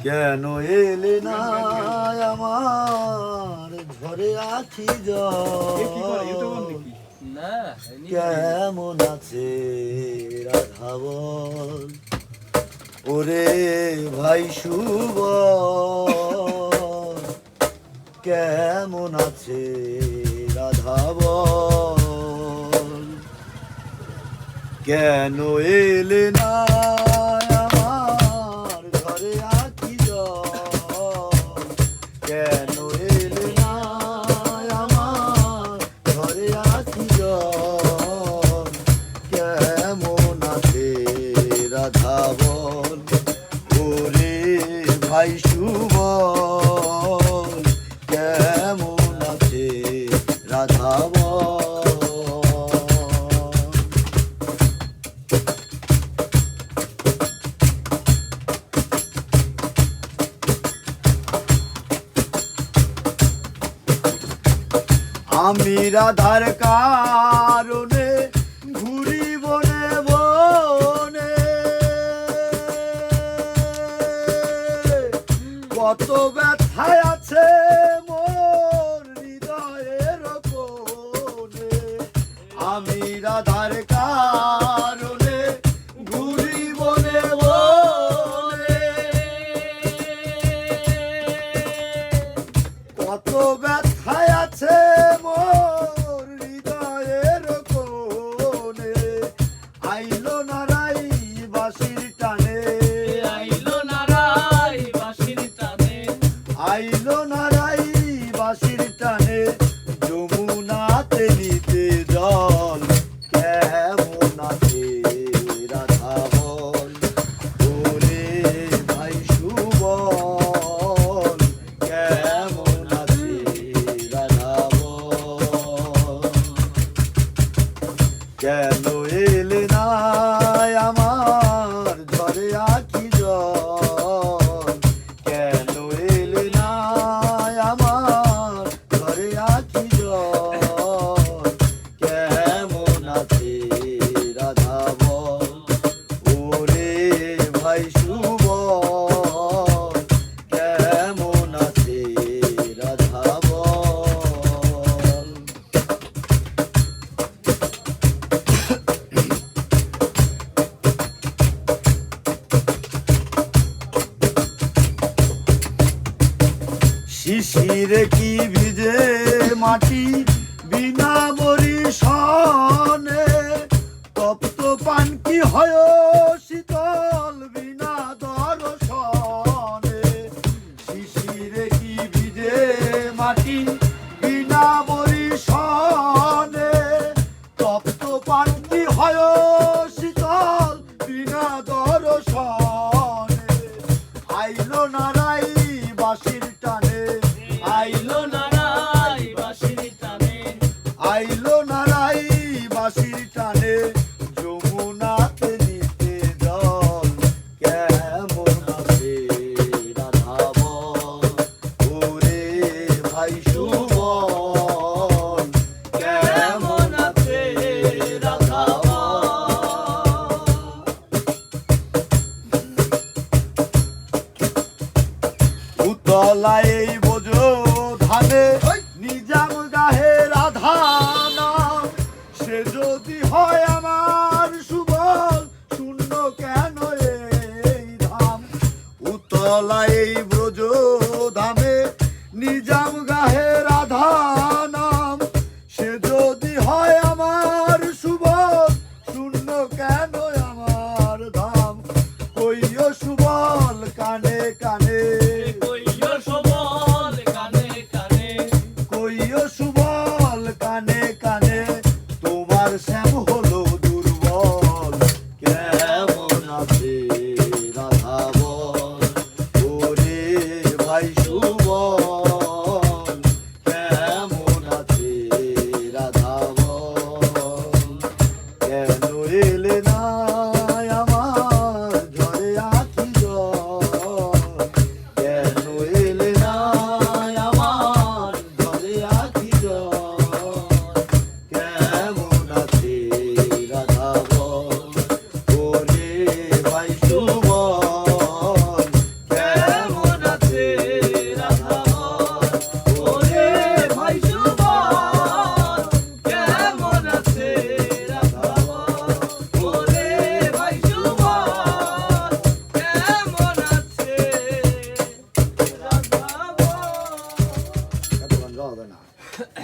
কেন এলে না আমার ঘরে আছি কেমন আছে রাধা বল ওরে ভাই শুভ কেমন আছে রাধা বল কেন এলে না আমার ঘরে আছি কেন এলে না আমার ঘরে আছি কেমন আছে রাধা বল ওরে ভাই শুভ কেমন আছে রাধা আমি রাধার কারণে ঘুরি বনে বনে কত ব্যথায় আছে মোর হৃদয়ের কোণে আমি রাধার কারণে ঘুরি বনে বনে কত ব্যথায় আছে মোর হৃদয়ের কোণে আইলো নারাই বাঁশির টানে আইলো নারাই বাঁশির টানে আইলো নারাই বাঁশির টানে যমুনাতে নিতে জল কেমন আছে রাধা বল ওরে ভাই সুবল কেমন আছে রাধা বল কেন এলে না আমার ঝরে আছি জল কেন এলে না আমার ঘরে আছি জল কেমন আছে রাধা বল ওরে ভাই সুবল কেমন আছে রাধা বল শিশিরে কি ভিজে মাটি বিনা বরিশনে তপ্ত পান কি হয় শীতল বিনা দর্শনে শিশিরে কি ভিজে মাটি বিনা বরিশনে তপ্ত পান কি হয় শীতল বিনা দর্শনে আইলো নারাই বাঁশির টানে আইলো নারাই বাঁশির টানে আইলো নারাই বাঁশির টানে যমুনাতে নিতে জল কেমন আছে রাধা বল ওরে ভাই সুবল কেমন আছে রাধা উতলায় এই বোঝো ধানে নিজাম গাহে রাধা নাম সে যদি হয় আমার সুবল শূন্য কেন এই ধাম উতলায় এই